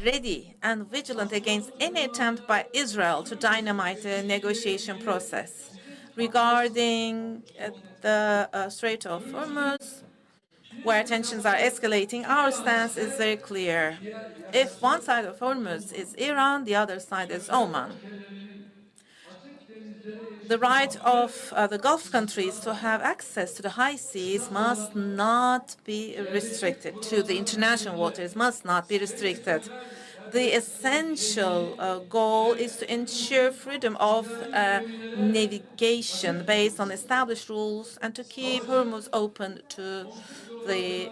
ready and vigilant against any attempt by Israel to dynamite the negotiation process. Regarding the Strait of Hormuz, where tensions are escalating, our stance is very clear. If one side of Hormuz is Iran, the other side is Oman. The right of the Gulf countries to have access to the high seas must not be restricted, to the international waters must not be restricted. The essential goal is to ensure freedom of navigation based on established rules and to keep Hormuz open to the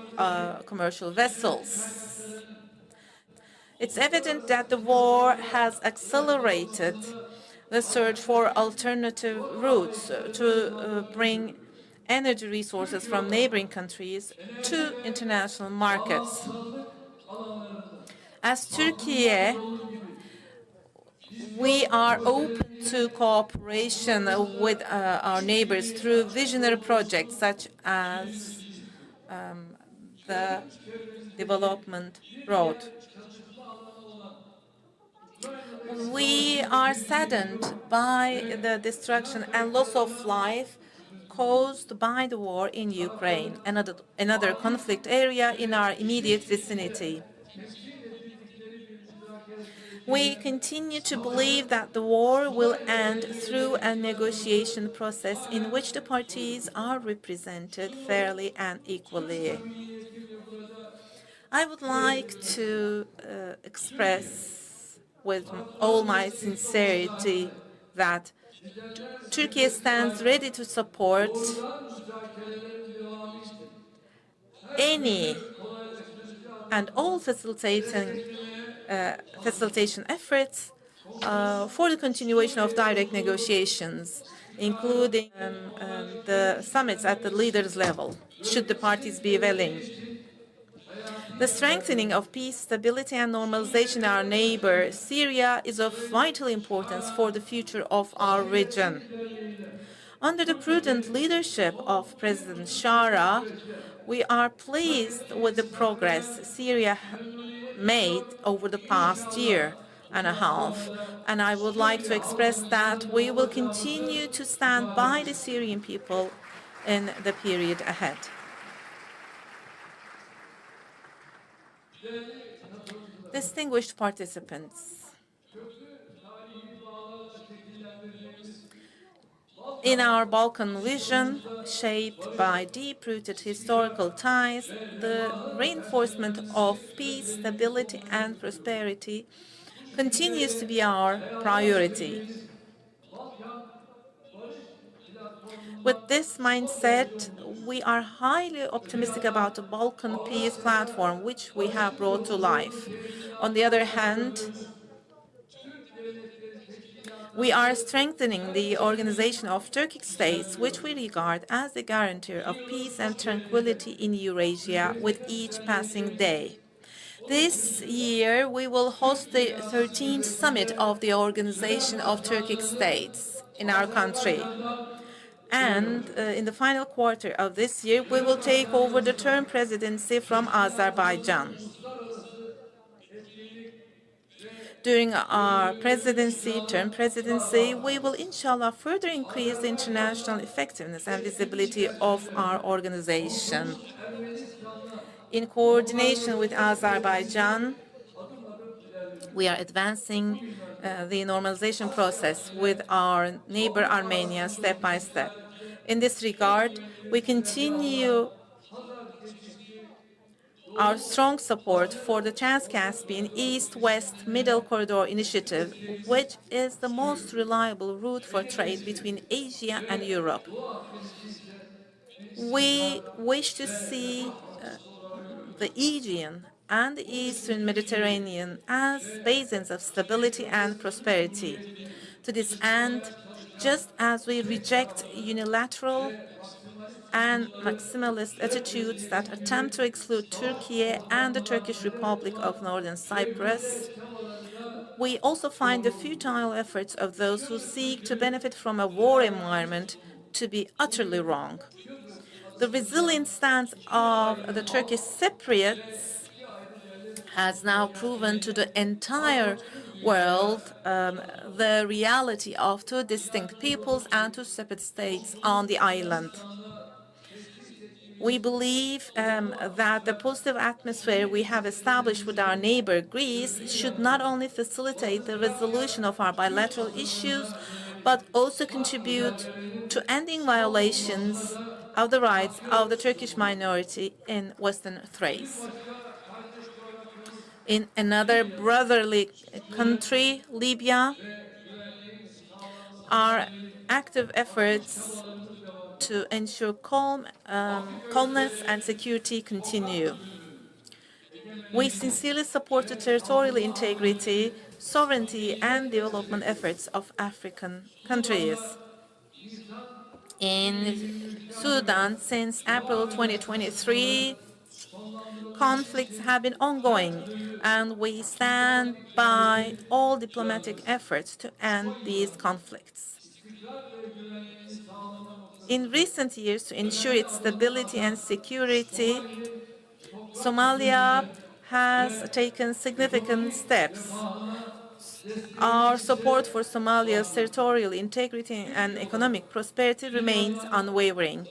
commercial vessels. It's evident that the war has accelerated the search for alternative routes to bring energy resources from neighboring countries to international markets. As Turkey, we are open to cooperation with our neighbors through visionary projects such as the development road. We are saddened by the destruction and loss of life caused by the war in Ukraine, another conflict area in our immediate vicinity. We continue to believe that the war will end through a negotiation process in which the parties are represented fairly and equally. I would like to express with all my sincerity that Turkey stands ready to support any and all facilitation efforts for the continuation of direct negotiations, including the summits at the leaders' level, should the parties be willing. The strengthening of peace, stability, and normalization in our neighbor, Syria, is of vital importance for the future of our region. Under the prudent leadership of President Shara, we are pleased with the progress Syria made over the past year and a half, and I would like to express that we will continue to stand by the Syrian people in the period ahead. Distinguished participants, in our Balkan vision, shaped by deep-rooted historical ties, the reinforcement of peace, stability, and prosperity continues to be our priority. With this mindset, we are highly optimistic about the Balkan peace platform, which we have brought to life. On the other hand, we are strengthening the organization of Turkic states, which we regard as the guarantor of peace and tranquility in Eurasia with each passing day. This year, we will host the 13th summit of the Organization of Turkic States in our country. And in the final quarter of this year, we will take over the term presidency from Azerbaijan. During our term presidency, we will, inshallah, further increase the international effectiveness and visibility of our organization. In coordination with Azerbaijan, we are advancing the normalization process with our neighbor Armenia step by step. In this regard, we continue our strong support for the Trans-Caspian East-West Middle Corridor Initiative, which is the most reliable route for trade between Asia and Europe. We wish to see the Aegean and the Eastern Mediterranean as basins of stability and prosperity. To this end, just as we reject unilateral and maximalist attitudes that attempt to exclude Turkey and the Turkish Republic of Northern Cyprus, we also find the futile efforts of those who seek to benefit from a war environment to be utterly wrong. The resilient stance of the Turkish Cypriots has now proven to the entire world the reality of two distinct peoples and two separate states on the island. We believe that the positive atmosphere we have established with our neighbor Greece should not only facilitate the resolution of our bilateral issues, but also contribute to ending violations of the rights of the Turkish minority in Western Thrace. In another brotherly country, Libya, our active efforts to ensure calmness and security continue. We sincerely support the territorial integrity, sovereignty, and development efforts of African countries. In Sudan, since April 2023, conflicts have been ongoing, and we stand by all diplomatic efforts to end these conflicts. In recent years, to ensure its stability and security, Somalia has taken significant steps. Our support for Somalia's territorial integrity and economic prosperity remains unwavering.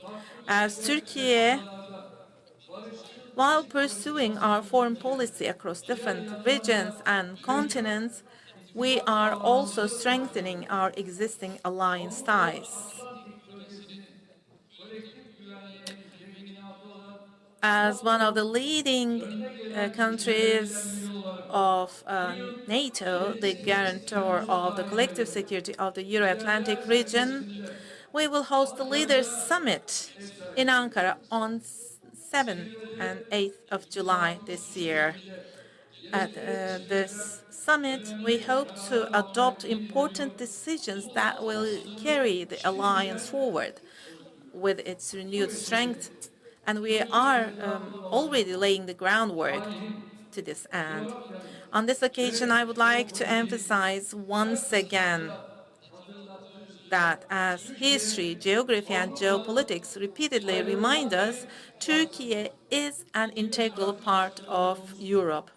As Turkey, while pursuing our foreign policy across different regions and continents, we are also strengthening our existing alliance ties. As one of the leading countries of NATO, the guarantor of the collective security of the Euro-Atlantic region, we will host the Leaders Summit in Ankara on 7th and 8th of July this year. At this summit, we hope to adopt important decisions that will carry the alliance forward with its renewed strength, and we are already laying the groundwork to this end. On this occasion, I would like to emphasize once again that as history, geography, and geopolitics repeatedly remind us, Turkey is an integral part of Europe.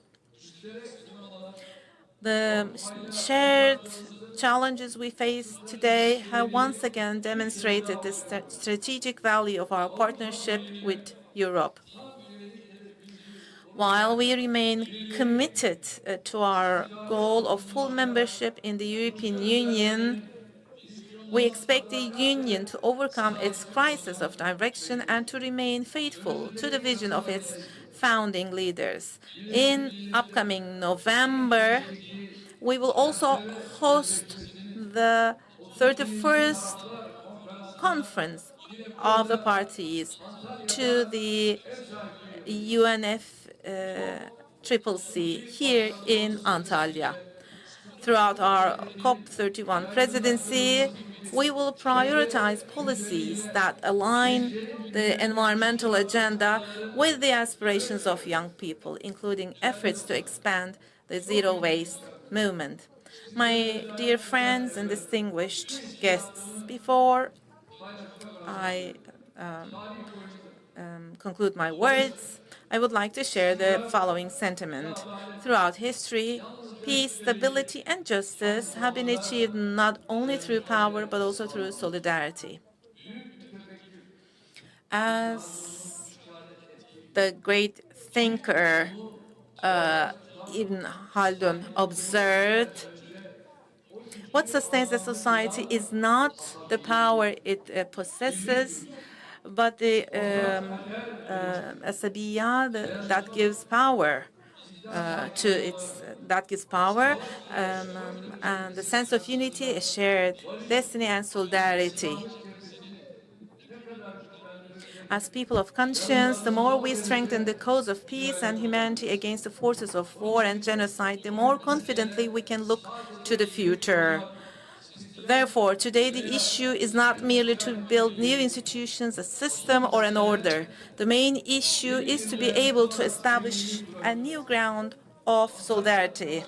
The shared challenges we face today have once again demonstrated the strategic value of our partnership with Europe. While we remain committed to our goal of full membership in the European Union, we expect the Union to overcome its crisis of direction and to remain faithful to the vision of its founding leaders. In upcoming November, we will also host the 31st conference of the parties to the UNFCCC here in Antalya. Throughout our COP31 presidency, we will prioritize policies that align the environmental agenda with the aspirations of young people, including efforts to expand the zero waste movement. My dear friends and distinguished guests, before I conclude my words, I would like to share the following sentiment. Throughout history, peace, stability, and justice have been achieved not only through power, but also through solidarity. As the great thinker Ibn Khaldun observed, what sustains a society is not the power it possesses, but the asabiya that gives power and the sense of unity, a shared destiny, and solidarity. As people of conscience, the more we strengthen the cause of peace and humanity against the forces of war and genocide, the more confidently we can look to the future. Therefore, today the issue is not merely to build new institutions, a system, or an order. The main issue is to be able to establish a new ground of solidarity.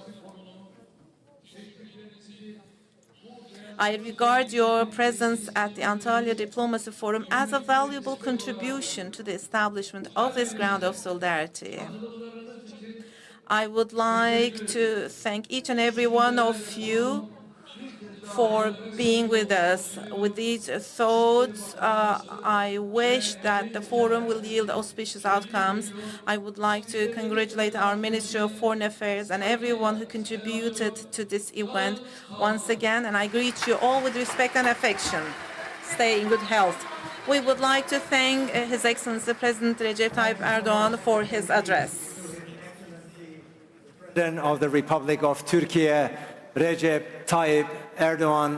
I regard your presence at the Antalya Diplomacy Forum as a valuable contribution to the establishment of this ground of solidarity. I would like to thank each and every one of you for being with us. With these thoughts, I wish that the forum will yield auspicious outcomes. I would like to congratulate our Ministry of Foreign Affairs and everyone who contributed to this event once again, and I greet you all with respect and affection. Stay in good health. We would like to thank His Excellency President Recep Tayyip Erdoğan for his address. President of the Republic of Turkey, Recep Tayyip Erdoğan,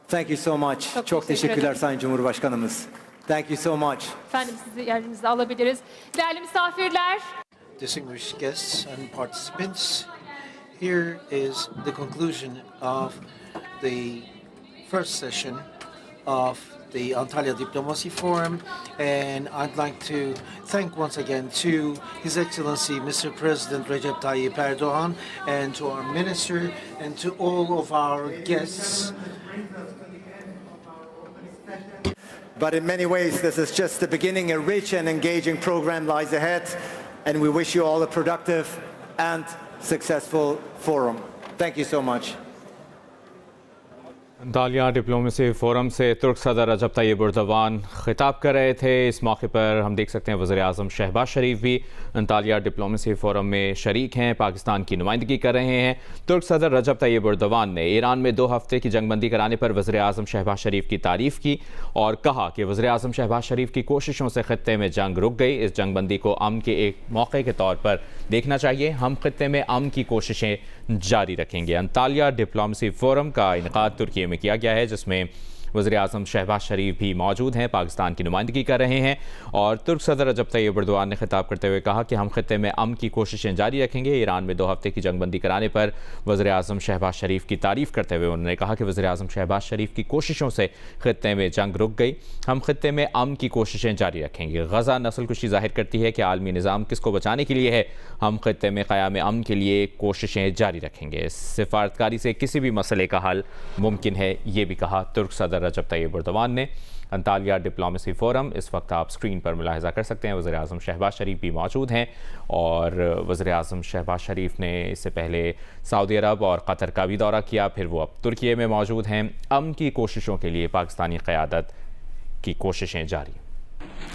thank you so much. Çok teşekkürler Sayın Cumhurbaşkanımız. Thank you so much. Efendim sizi yerinize alabiliriz. Değerli misafirler. Distinguished guests and participants, here is the conclusion of the first session of the Antalya Diplomacy Forum, and I'd like to thank once again to His Excellency Mr. President Recep Tayyip Erdoğan and to our minister and to all of our guests. But in many ways, this is just the beginning. A rich and engaging program lies ahead, and we wish you all a productive and successful forum. Thank you so much. Antalya diplomacy forum से तुर्क सदर रजब Tayyip Erdogan खिताब कर रहे थे। इस मौके पर हम देख सकते हैं वज़ीर आज़म शहबाज शरीफ भी अंतालिया डिप्लोमेसी फोरम में शरीक हैं, पाकिस्तान की नुमाइंदगी कर रहे हैं। तुर्क सदर रजब तैयब एर्दोगान ने ईरान में 2 हफ्ते की जंगबंदी कराने पर वज़ीर आज़म शहबाज शरीफ की तारीफ़ की और कहा कि वज़ीर आज़म शहबाज शरीफ की कोशिशों से ख़ित्ते में जंग रुक गई। इस जंगबंदी को अमन के एक मौके के तौर पर देखना चाहिए। हम ख़ित्ते में अमन की कोशिशें जारी रखेंगे। अंतालिया डिप्लोमेसी फोरम का इनेकाद तुर्की में किया गया है, जिसमें वज़ीर आज़म शहबाज शरीफ भी मौजूद हैं, पाकिस्तान की नुमाइंदगी कर रहे हैं। और तुर्क सदर रजब तैयब एर्दोगान ने खिताब करते हुए कहा कि हम खित्ते में अमन की कोशिशें जारी रखेंगे। ईरान में 2 हफ्ते की जंगबंदी कराने पर वज़ीर आज़म शहबाज शरीफ की तारीफ़ करते हुए उन्होंने कहा कि वज़ीर आज़म शहबाज शरीफ की कोशिशों से खित्ते में जंग रुक गई। हम खित्ते में अमन की कोशिशें जारी रखेंगे। गज़ा नस्लकुशी ज़ाहिर करती है कि आलमी निज़ाम किसको बचाने के लिए है। हम खित्ते में क़याम अमन के लिए कोशिशें जारी रखेंगे। सिफारतकारी से किसी भी मसले का हल मुमकिन है, ये भी कहा तुर्क सदर रजब तैयब एर्दोगान ने। अंतालिया डिप्लोमेसी फोरम इस वक्त आप स्क्रीन पर मुलाहिज़ा कर सकते हैं। वज़ीर आज़म शहबाज शरीफ भी मौजूद हैं और वज़ीर आज़म शहबाज शरीफ ने इससे पहले सऊदी अरब और कतर का भी दौरा किया, फिर वो अब तुर्की में मौजूद हैं। अमन की कोशिशों के लिए पाकिस्तानी क़यादत की कोशिशें जारी।